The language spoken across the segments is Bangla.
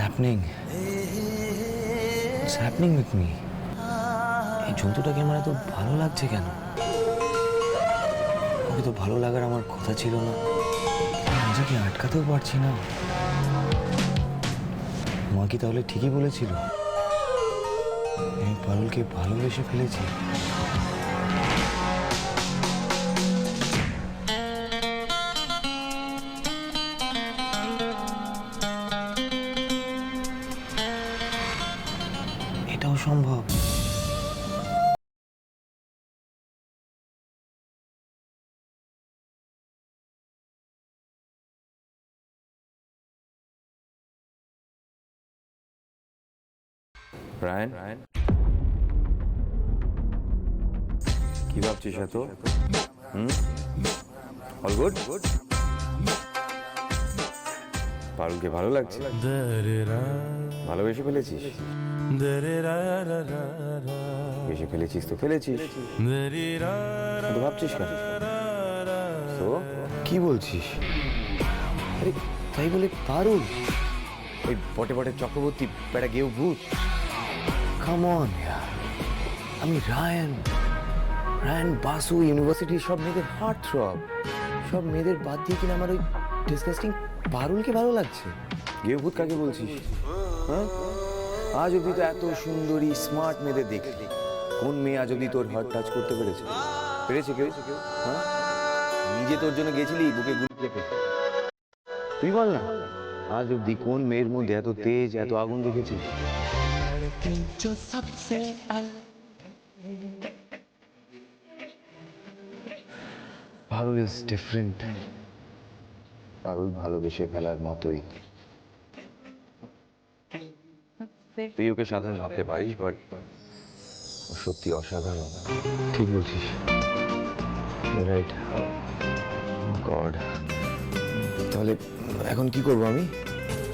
happening? What's happening with me? এই জন্তুটাকে আমার এত ভালো লাগছে কেন? ওকে তো ভালো লাগার আমার কথা ছিল না। নিজেকে আটকাতেও পারছি না। মা কি তাহলে ঠিকই বলেছিল? আমি পারুলকে ভালোবেসে ফেলেছি। এটাও সম্ভব। রায়ন, কি ভাবছিস এত? All good? পারুলকে ভালো লাগছে? ভালোবেসে ফেলেছিস? বেশি ফেলেছিস তো ফেলেছিস, তো ভাবছিস কেন? তো কি বলছিস? আরে তাই বলে পারুল? ওই বটে বটে চক্রবর্তী বেটা গেউ ভূত? কাম অন ইয়ার, আমি রায়ন বাসু ইউনিভার্সিটির সব মেয়েদের হার্ট থ্রব। সব মেয়েদের বাদ দিয়ে কিনা আমার ওই ডিসকাস্টিং পারুলকে ভালো লাগছে। গেউ ভূত কাকে বলছিস? হ্যাঁ, আজ অব্দি তো এত সুন্দরী স্মার্ট মেয়েদের দেখলি, কোন মেয়ে আজ অব্দি তোর হার্ট টাচ করতে পেরেছে? পেরেছে কেউ? হ্যাঁ, নিজে তোর জন্য গেছিলি বুকে গুলি চেপে। তুই বল না, আজ অব্দি কোন মেয়ের মধ্যে এত তেজ, এত আগুন দেখেছিস? পারুল ইজ ডিফারেন্ট। পারুল ভালোবেসে ফেলার মতোই। তুই ওকে সাধারণ ভাবতে পারিস, বাট ও সত্যি অসাধারণ। ঠিক বলছিস, রাইট। গড, তাহলে এখন কি করবো আমি?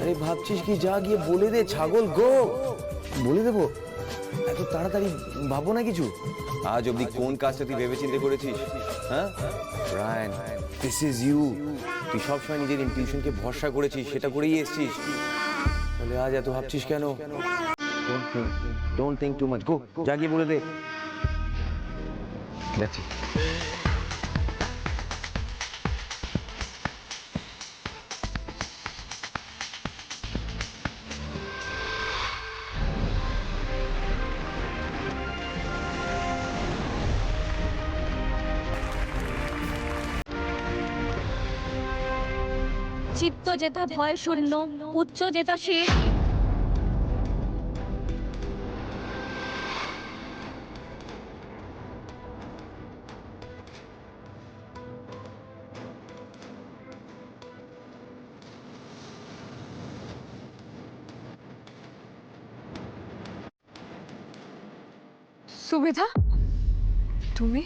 আরে ভাবছিস কি, যা গিয়ে বলে দে, ছাগল গো। বলে দেবো? এত তাড়াতাড়ি ভাববো না কিছু? আজ অব্দি কোন কাজটা তুই ভেবে চিন্তে করেছিস? হ্যাঁ রায়ন, দিস ইজ ইউ। তুই সবসময় নিজের ইনটিউশনকে ভরসা করেছিস, সেটা করেই এসছিস। তাহলে আজ এত ভাবছিস কেন? ডোন্ট থিঙ্ক টু মাচ, গো, যা গিয়ে বলে দে। যাচ্ছি। চিত্ত যেথা ভয় শূন্য, উচ্চ যেথা শীল। সুবিধা, তুমি?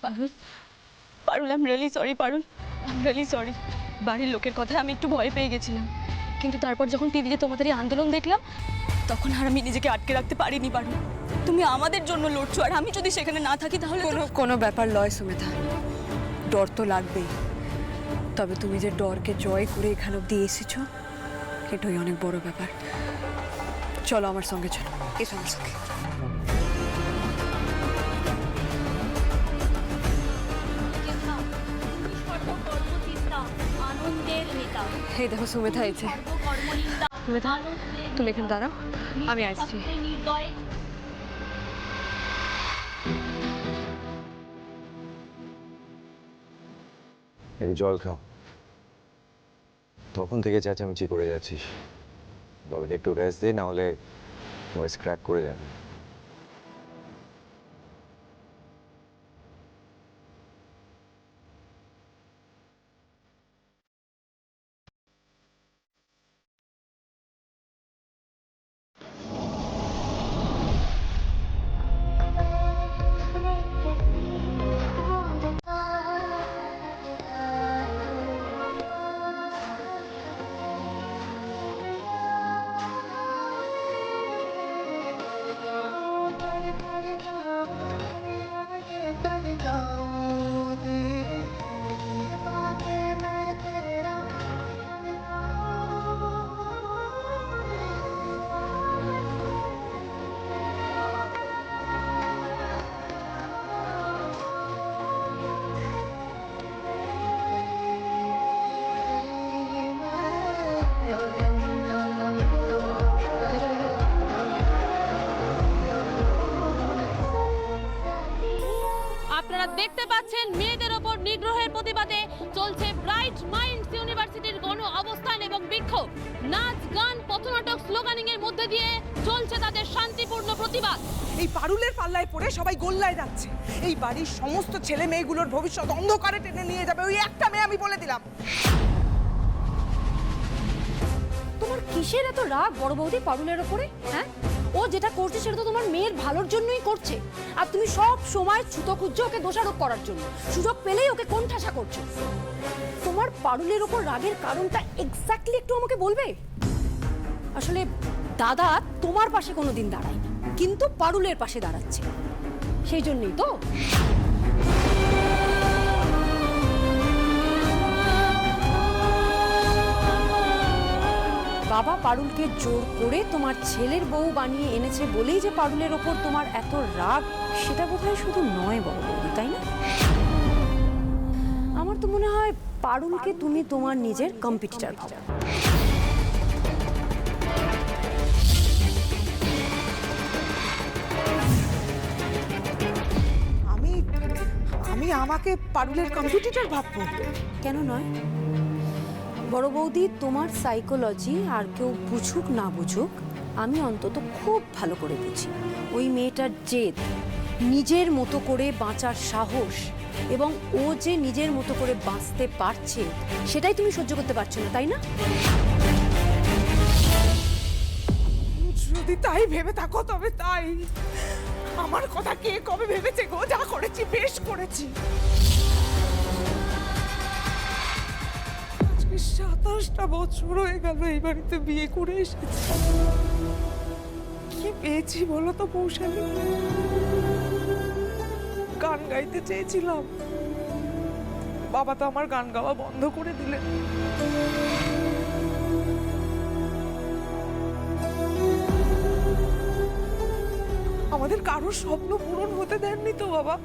Parul, Parul, I am really sorry. Parul, I am really sorry. বাড়ির লোকের কথায় আমি একটু ভয় পেয়ে গেছিলাম, কিন্তু তারপর যখন টিভিতে তোমাদের এই আন্দোলন দেখলাম, তখন আর আমি নিজেকে আটকে রাখতে পারিনি। পারুল, তুমি আমাদের জন্য লড়ছো, আর আমি যদি সেখানে না থাকি তাহলে কোনো ব্যাপার লয় সুমিধা, ডর তো লাগবেই। তবে তুমি যে ডরকে জয় করে এখানে অব্দি এসেছো, এটাই অনেক বড় ব্যাপার। চলো আমার সঙ্গে, চলো এসো আমার সঙ্গে। হে দেখো সুমিধা এসে। সুমিধা, তুমি এখানে দাঁড়াও, আমি আসছি। এই জল খাও। তখন থেকে চেঁচামেচি করে যাচ্ছিস, তবে একটু রেস্ট দে, না হলে ভয়েস ক্র্যাক করে যাবে। পাচ্ছেন, মেয়েদের ওপর নিগ্রহের প্রতিবাদে চলছে ব্রাইট মাইন্ডস ইউনিভার্সিটির গণ অবস্থান এবং বিক্ষোভ। নাচ, গান, পথনাটক, স্লোগানিং এর মধ্যে দিয়ে চলছে তাদের শান্তিপূর্ণ প্রতিবাদ। এই পারুলের পাল্লায় পড়ে সবাই গোল্লায় যাচ্ছে। এই বাড়ির সমস্ত ছেলে মেয়েগুলোর ভবিষ্যৎ অন্ধকারে টেনে নিয়ে যাবে ওই একটা মেয়ে, আমি বলে দিলাম। তোমার কিসের এত রাগ বড় বৌদি পারুলের ওপরে? হ্যাঁ, ও যেটা করছে সেটা তো তোমার মেয়ের ভালোর জন্যই করছে, আর তুমি সব সময় ছুতো খুঁজছো ওকে দোষারোপ করার জন্য। সুযোগ পেলেই ওকে কোণঠাসা করছো। তোমার পারুলের ওপর রাগের কারণটা এক্স্যাক্টলি একটু আমাকে বলবে? আসলে দাদা তোমার পাশে কোনোদিন দাঁড়ায়নি, কিন্তু পারুলের পাশে দাঁড়াচ্ছে, সেই জন্যই তো। বাবা পারুলকে জোর করে তোমার ছেলের বউ বানিয়ে এনেছে বলেই যে পারুলের ওপর তোমার এত রাগ, সেটা বোধহয় শুধু নয় বড় বৌদি, তাই না? আমার তো মনে হয় পারুলকে তুমি তোমার নিজের কম্পিটিটর ভাবো। আমি আমি আমাকে পারুলের কম্পিটিটর ভাববো? কেন নয় বড় বৌদি, তোমার সাইকোলজি আর কেউ বুঝুক না বুঝুক, আমি অন্তত খুব ভালো করে বুঝি। ওই মেয়েটার জেদ, নিজের মতো করে বাঁচার সাহস, এবং ও যে নিজের মতো করে বাঁচতে পারছে সেটাই তুমি সহ্য করতে পারছো না, তাই না? যদি তাই ভেবে থাকো তবে তাই। আমার কথা কে কবে ভেবেছে গো? যা করেছি বেশ করেছি। 27টা বছর হয়ে গেল এই বাড়িতে বিয়ে করে এসেছি। কি পেয়েছি বলো তো পৌশালী? গান গাইতে চেয়েছিলাম, বাবা তো আমার গান গাওয়া বন্ধ করে দিলেন। আমাদের কারোর স্বপ্ন পূরণ হতে দেননি তো বাবা,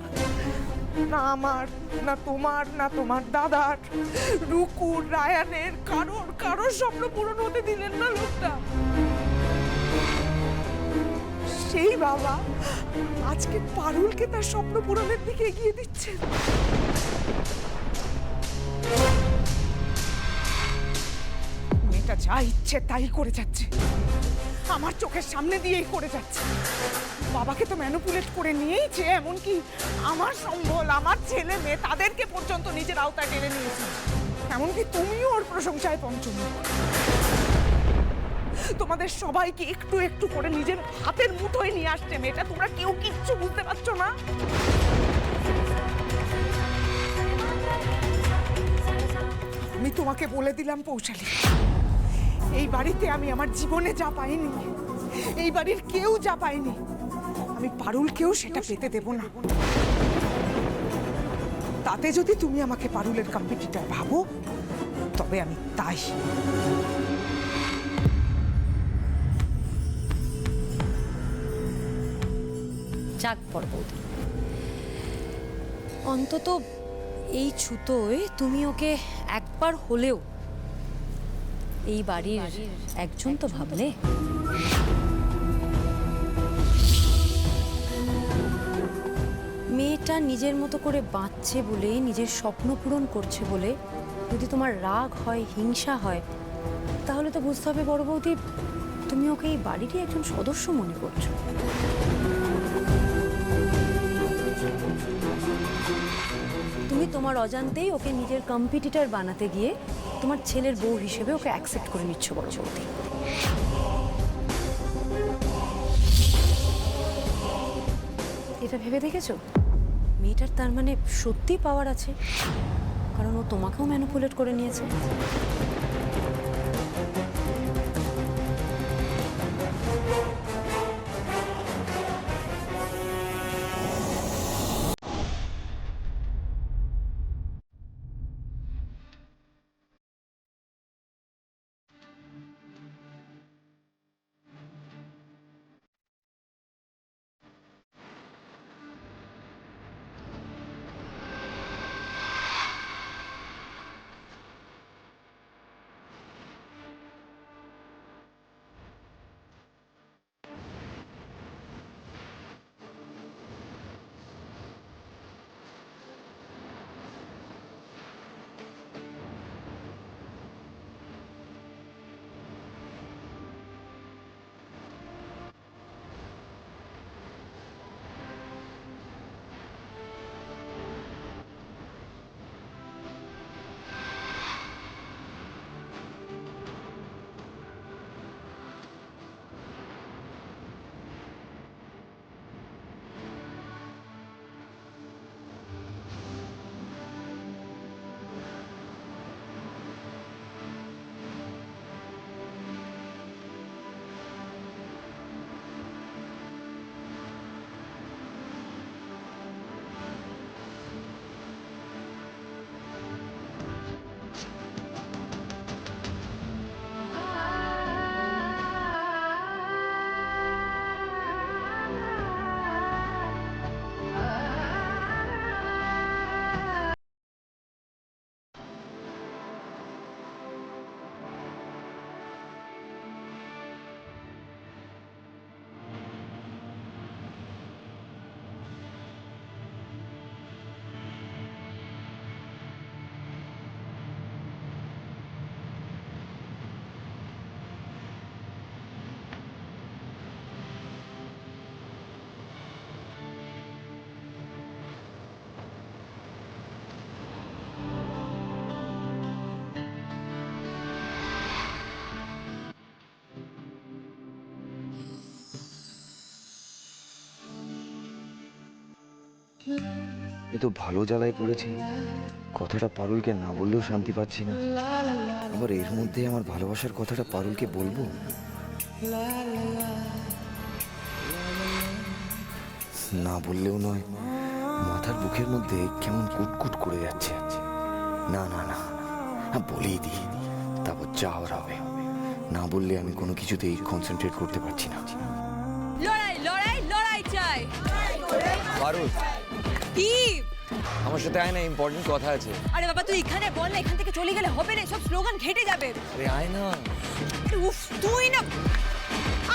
না আমার, না তোমার, না তোমার দাদার, রুকুর, রায়ানের, কারোর স্বপ্ন পূরণ হতে দিলেন না লোকটা। সেই বাবা আজকে পারুলকে তার স্বপ্ন পূরণের দিকে এগিয়ে দিচ্ছে। মেয়েটা যা ইচ্ছে তাই করে যাচ্ছে, আমার চোখের সামনে দিয়েই করে যাচ্ছে। বাবাকে তো ম্যানিপুলেট করে নিয়েইছে, এমনকি আমার সম্বল, আমার ছেলে মেয়ে, তাদেরকে পর্যন্ত নিজের আওতায় টেনে নিয়েছে। এমনকি তুমিও ওর প্রশংসায় পঞ্চমুখ। তোমাদের সবাইকে একটু একটু করে নিজের হাতের মুঠোয় নিয়ে আসছে মেয়েটা, তোমরা কেউ কিচ্ছু বুঝতে পারছো না। আমি তোমাকে বলে দিলাম পৌশালী, এই বাড়িতে আমি আমার জীবনে যা পাইনি, এই বাড়ির কেউ যা পায়নি, আমি পারুলকেও সেটা পেতে দেব না। তাতে যদি তুমি আমাকে পারুলের কম্পিটিটর ভাবো তবে আমি তাই। যাক বড় বৌদি, অন্তত এই ছুতোয় তুমি ওকে একবার হলেও এই বাড়ির একজন তো ভাবলে। মেয়েটা নিজের মতো করে বাঁচছে বলে, নিজের স্বপ্ন পূরণ করছে বলে যদি তোমার রাগ হয়, হিংসা হয়, তাহলে তো বুঝতে হবে বড় বৌদি তুমি ওকে এই বাড়িরই একজন সদস্য মনে করছো। তুমি তোমার অজান্তেই ওকে নিজের কম্পিটিটর বানাতে গিয়ে তোমার ছেলের বউ হিসেবে ওকে অ্যাকসেপ্ট করে নিচ্ছ বড় বৌদি। এটা ভেবে দেখেছো মেয়েটার তার মানে সত্যি পাওয়ার আছে, কারণ ও তোমাকেও ম্যানিপুলেট করে নিয়েছে। এ তো ভালো জ্বালায় পড়েছি, কথাটা পারুলকে না বললেও শান্তি পাচ্ছি না। আবার এর মধ্যে আমার ভালোবাসার কথাটা পারুলকে বলবো? না বললেও নয়, মাথার বুকের মধ্যে কেমন কুটকুট করে যাচ্ছে। না না না, বলেই দিই, তারপর যা হওয়ার হবে। না বললে আমি কোনো কিছুতেই কনসেন্ট্রেট করতে পারছি না। লড়াই লড়াই লড়াই চাই। পারুল, কি? আমার সাথে আয় না, ইম্পর্টেন্ট কথা আছে। আরে বাবা তুই এখানে বল না, এখান থেকে চলে গেলে হবে না, সব স্লোগান ঘেটে যাবে। আরে আয় না। আরে উফ, তুই না।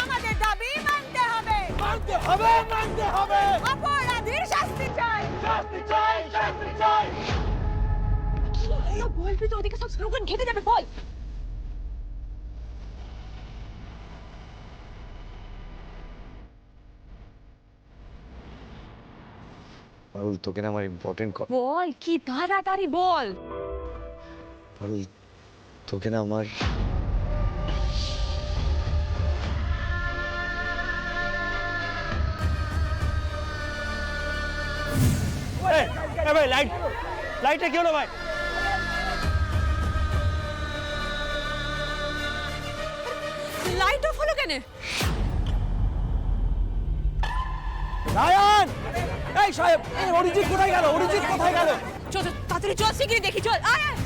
আমাদের দাবি মানতে হবে, মানতে হবে, মানতে হবে। অপরাধীর শাস্তি চাই, শাস্তি চাই, শাস্তি চাই। বলবি তো, ওদিকে সব স্লোগান ঘেটে যাবে, বল। পারুল, তোকে না আমার ইম্পর্টেন্ট কথা। বল কি তাড়াতাড়ি বল। পারুল, তোকে না আমার ভাই লাইটটা কি হলো ভাই? লাইট অফ হলো কেন? রায়ান, এই সাহেব, অরিজিৎ কোথায় গেল? অরিজিৎ কোথায় গেল? চল চল, তাড়াতাড়ি চল, শিগগিরই দেখি, চল আয় আয়।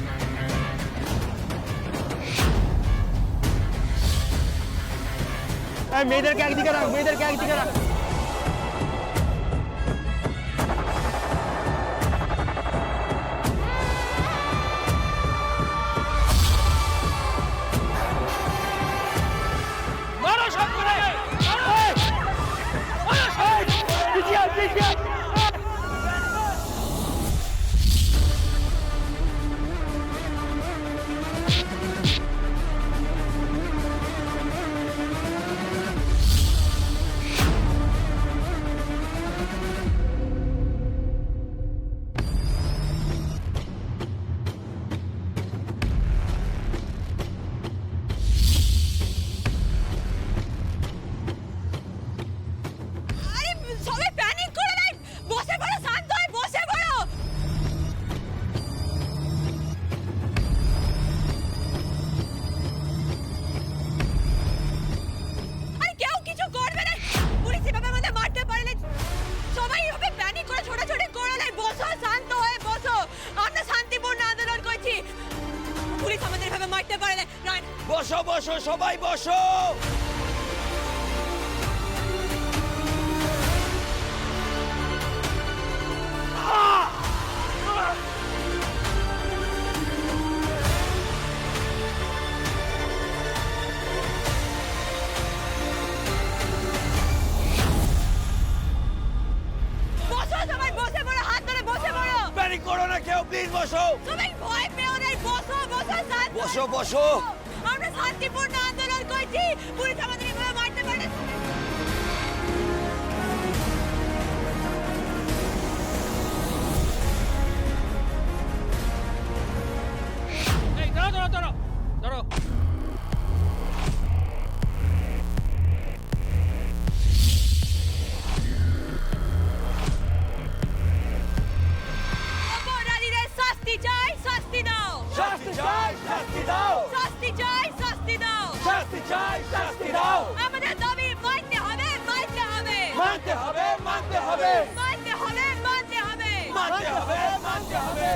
মেয়েদেরকে একদিকে রাখ, মেয়েদেরকে একদিকে রাখ। মারো সব করে, মারো! পিছিয়ে, পিছিয়ে! আরে সবাই প্যানিক করে নাই, বসে পড়ো, শান্ত হয়ে বসে পড়ো। আরে কেউ কিছু করবে না, পুলিশ এভাবে আমাদের মারতে পারে না। সবাই এভাবে প্যানিক করে ছোটাছুটি করে নাই, বসো, শান্ত হয়ে বসো। আমরা শান্তিপূর্ণ আন্দোলন করছি, পুলিশ আমাদের এভাবে মারতে পারে না। রান, বসো বসো, সবাই বসো। বসো, সবাই বসে পড়ো, হাত ধরে বসে পড়ো। প্যানিক করো না কেউ, প্লিজ বসো। সবাই ভয় পেও না, বসো বসো, শান্ত হয়ে বসো, বসো। আমরা শান্তিপূর্ণ আন্দোলন করছি, পুলিশ আমাদের এভাবে মারতে পারে না। এই দাঁড়াও, দাঁড়াও, দাঁড়াও, দাঁড়াও। অপরাধীদের শাস্তি চাই, শাস্তি দাও। শাস্তি চাই, শাস্তি দাও। শাস্তি চাই, শাস্তি দাও। শাস্তি চাই, শাস্তি দাও। আমাদের দাবি মানতে হবে, মানতে হবে। মানতে হবে, মানতে হবে। মানতে হবে, মানতে হবে। মানতে হবে, মানতে হবে।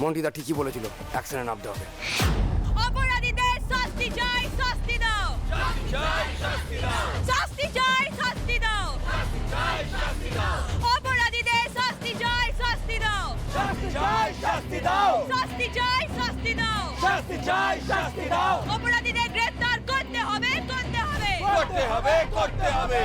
মন্টিদা ঠিকই বলেছিল, অ্যাক্সিডেন্ট নামতে হবে। অপরাধীদের শাস্তি চাই, শাস্তি দাও। শাস্তি চাই, শাস্তি দাও। শাস্তি চাই, শাস্তি দাও। শাস্তি চাই, শাস্তি দাও। অপরাধীদের শাস্তি চাই, শাস্তি দাও। শাস্তি চাই, শাস্তি দাও। শাস্তি চাই, শাস্তি দাও। শাস্তি চাই, শাস্তি দাও। অপরাধীদের গ্রেফতার করতে হবে, করতে হবে। করতে হবে, করতে হবে।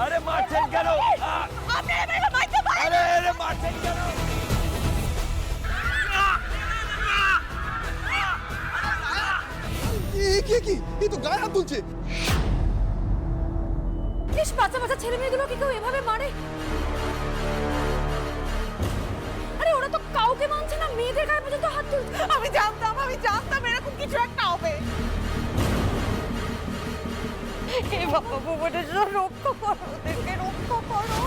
আরে মারছেন কেন? আপনারা এভাবে মারতে পারেন? আরে আরে মারছেন কেন? কি কি এই তো গায়ে হাত তুলছে। বেশ বাচ্চা বাচ্চা ছেলে মেয়েগুলোকে কেউ এভাবে মারে? আরে ওরা তো কাউকে মানছে না, মেয়েদের গায়ে পর্যন্ত হাত তুলছে। আমি জানতাম এরকম কিছু একটা হবে। হে বাবা, ভুবনেশ্বর রক্ষা করো, ওদেরকে রক্ষা করো।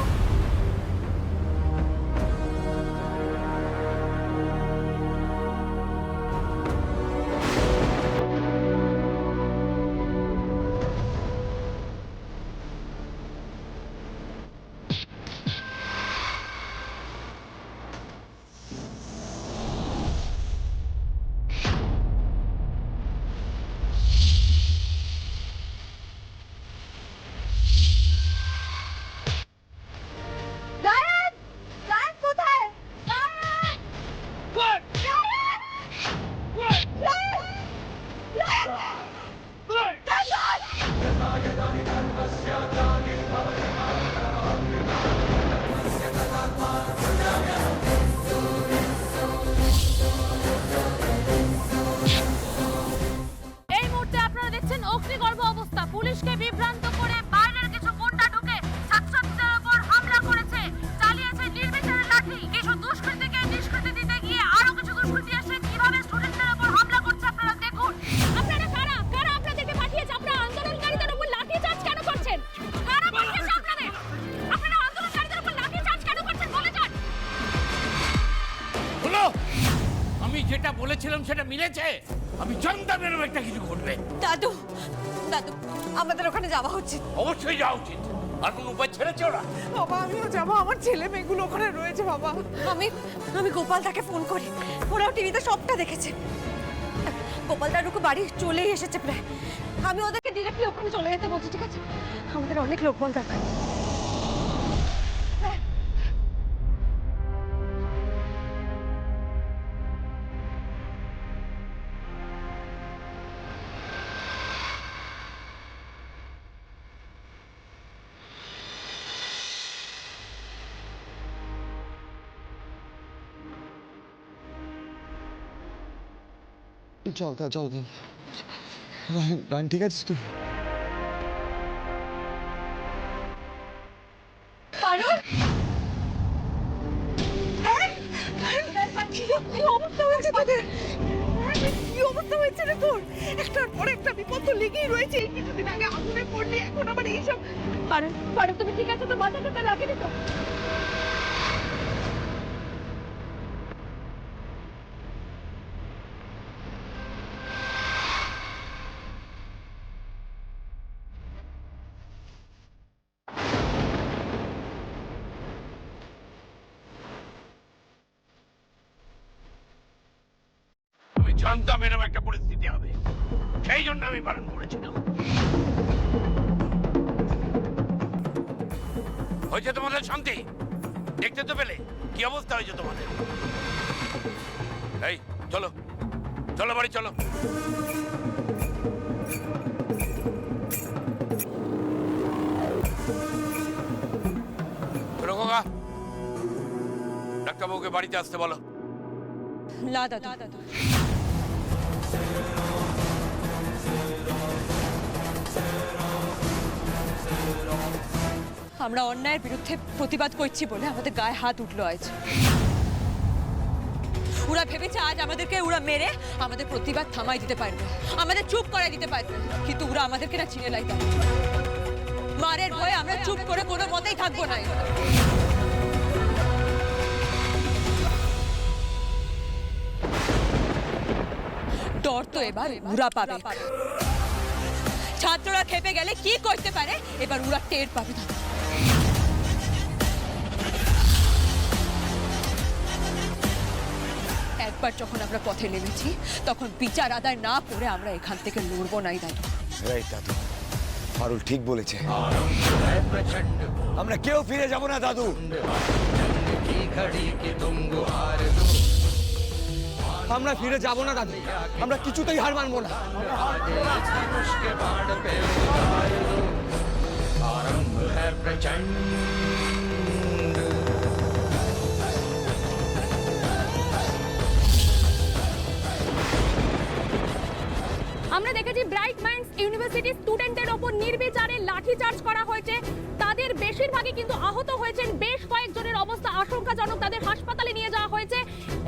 এই মুহূর্তে আপনারা দেখছেন অগ্নিগর্ভ অবস্থা। পুলিশকে বিভ্রান্ত করে বাইরের কিছু গুন্ডা ঢুকে ছাত্রছাত্রীদের উপর হামলা করেছে, চালিয়েছে নির্বিচারে লাঠি। কিছু দুষ্কৃতীকে নিষ্কৃতি দিতে গিয়ে আরো কিছু দুষ্কৃতী এসে কিভাবে স্টুডেন্টদের উপর হামলা করছে আপনারা দেখুন। আপনারা কারা কারা আপনাদেরকে পাঠিয়েছে? আপনারা আন্দোলনকারীদের উপর লাঠি চার্জ কেন করছেন? কারা পাঠিয়েছে আপনাদের? আপনারা আন্দোলনকারীদের উপর লাঠি চার্জ কেন করছেন বলে যান। হলো, আমি যেটা বলেছিলাম সেটা মিলেছে। আমি জানতাম এরকম একটা কিছু ঘটবে। দাদু, দাদু, আমাদের ওখানে যাওয়া হচ্ছে। অবশ্যই যাওয়া উচিত। আর কোন উপায় ছেড়েছে ওরা? বাবা আমিও যাবো, আমার ছেলে মেয়েগুলো ওখানে রয়েছে বাবা। আমি গোপালদাকে ফোন করি, ওরাও টিভিতে সবটা দেখেছে। গোপালদার রুকু বাড়ি চলেই এসেছে প্রায়। আমি ওদেরকে ডিরেক্টলি ওখানে চলে যেতে বলছি, ঠিক আছে? আমাদের অনেক লোকবল দরকার। চল চল রান, ঠিক আছে তুই? কি অবস্থা হয়েছে তোদের? কি অবস্থা হয়েছে রে তোর? একটার পর একটা বিপদ তো লেগেই রয়েছে। এই কিছুদিন আগে আগুনে পড়লি, এখন আবার এইসব। পারো তুমি ঠিক আছে তো? মাথাটা তো রাখেনি তো? আমি জানতাম এরকম একটা পরিস্থিতি হবে, সেই জন্য আমি বারণ করেছিলাম। হয়েছে তোমাদের শান্তি? দেখতে তো পেলে কি অবস্থা হয়েছে তোমাদের। এই চলো চলো বাড়ি চলো। চলো খোকা, ডাক্তারবাবুকে বাড়িতে আসতে বলো। না দাদু, আমরা অন্যায়ের বিরুদ্ধে প্রতিবাদ করছি বলে আমাদের গায়ে হাত উঠলো আজ। ওরা ভেবেছে আজ আমাদেরকে ওরা মেরে আমাদের প্রতিবাদ থামাই দিতে পারবে, আমাদের চুপ করাই দিতে পারবে। কিন্তু ওরা আমাদেরকে না চিনে লাইতে। মারের ভয়ে আমরা চুপ করে কোনো মতেই থাকবো না। ডর তো এবার ওরা পাবে। ছাত্ররা খেপে গেলে কি করতে পারে এবার ওরা টের পাবে না। একবার যখন আমরা পথে নেমেছি তখন বিচার আদায় না করে আমরা এখান থেকে লড়বো নাই দাদু। রাইট দাদু, পারুল ঠিক বলেছে। আমরা কেউ ফিরে যাব না দাদু। আমরা ফিরে যাব না দাদু, আমরা কিছুতেই হার মানবো না। আমরা দেখেছি ব্রাইট ইউনিভার্সিটি স্টুডেন্টদের ওপর নির্বিচারে লাঠিচার্জ করা হয়েছে। তাদের বেশিরভাগই কিন্তু আহত হয়েছেন। বেশ কয়েকজনের অবস্থা আশঙ্কাজনক, তাদের হাসপাতালে নিয়ে যাওয়া হয়েছে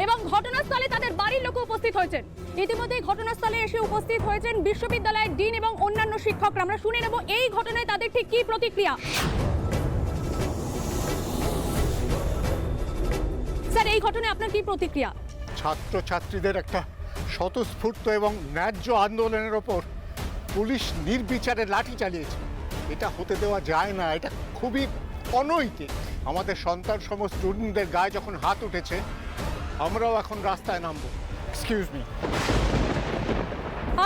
এবং ঘটনাস্থলে তাদের বাড়ির লোক উপস্থিত হয়েছেন। ইতিমধ্যেই ঘটনাস্থলে এসে উপস্থিত হয়েছেন বিশ্ববিদ্যালয়ের ডিন এবং অন্যান্য শিক্ষকরা। আমরা শুনে নেব এই ঘটনায় তাদের ঠিক কী প্রতিক্রিয়া। স্যার, এই ঘটনায় আপনার কি প্রতিক্রিয়া? ছাত্রছাত্রীদের একটা স্বতঃস্ফূর্ত এবং ন্যায্য আন্দোলনের ওপর পুলিশ নির্বিচারে লাঠি চালিয়েছে। এটা হতে দেওয়া যায় না, এটা খুবই অনৈতিক। আমাদের সন্তান সম স্টুডেন্টদের গায়ে যখন হাত উঠেছে, আমরাও এখন রাস্তায় নামবো। Excuse me.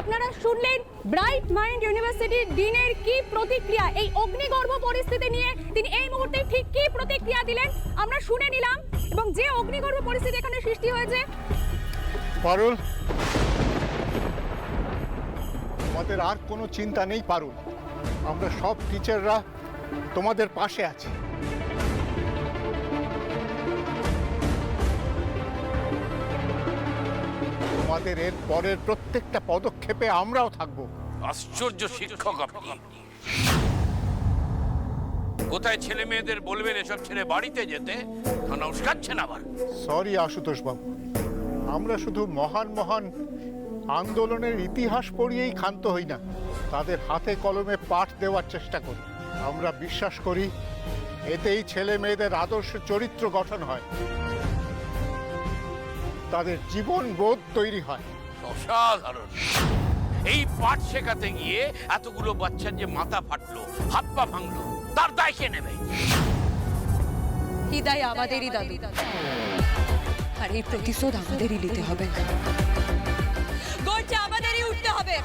আপনারা শুনলেন ব্রাইট মাইন্ড ইউনিভার্সিটির ডিনের কি প্রতিক্রিয়া এই অগ্নিগর্ভ পরিস্থিতি নিয়ে। তিনি এই মুহূর্তে ঠিক কি প্রতিক্রিয়া দিলেন আমরা শুনে নিলাম, এবং যে অগ্নিগর্ভ পরিস্থিতি এখানে সৃষ্টি হয়েছে। পারুল, আমাদের আর কোনো চিন্তা নেই পারুল। আমরা সব টিচাররা তোমাদের পাশে আছি। তোমাদের এর পরের প্রত্যেকটা পদক্ষেপে আমরাও থাকবো। আশ্চর্য শিক্ষক আপনি। কোথায় ছেলে মেয়েদের বলবেন এসব ছেড়ে বাড়িতে যেতে, থানা উস্কাচ্ছেন আবার। সরি আশুতোষ বাবু, আমরা শুধু মহান মহান আন্দোলনের ইতিহাস পড়িয়েই ক্ষান্ত হই না, তাদের হাতে কলমে পাঠ দেওয়ার চেষ্টা করি। আমরা বিশ্বাস করি এতেই ছেলে মেয়েদের আদর্শ চরিত্র গঠন হয়, তাদের জীবন বোধ তৈরি হয়। অসাধারণ। এই পাঠ শেখাতে গিয়ে এতগুলো বাচ্চার যে মাথা ফাটলো, হাত পা ভাঙলো, তার দায় কে নেবে? এই দায় আমাদেরই দাদু, আর এই প্রতিশোধ আমাদেরই নিতে হবে। গর্জে আমাদেরই উঠতে হবে।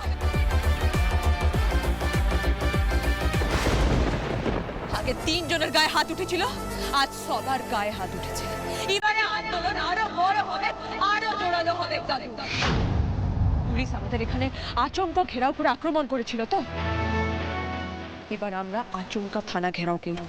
আগে 3 জনের গায়ে হাত উঠেছিল, আজ সবার গায়ে হাত উঠেছে। এবারে আন্দোলন আরো বড় হবে, আরো জোরালো হবে দাদু। পুলিশ আমাদের এখানে আচমকা ঘেরাও করে আক্রমণ করেছিল, তো এবার আমরা আচমকা থানা ঘেরাও করব।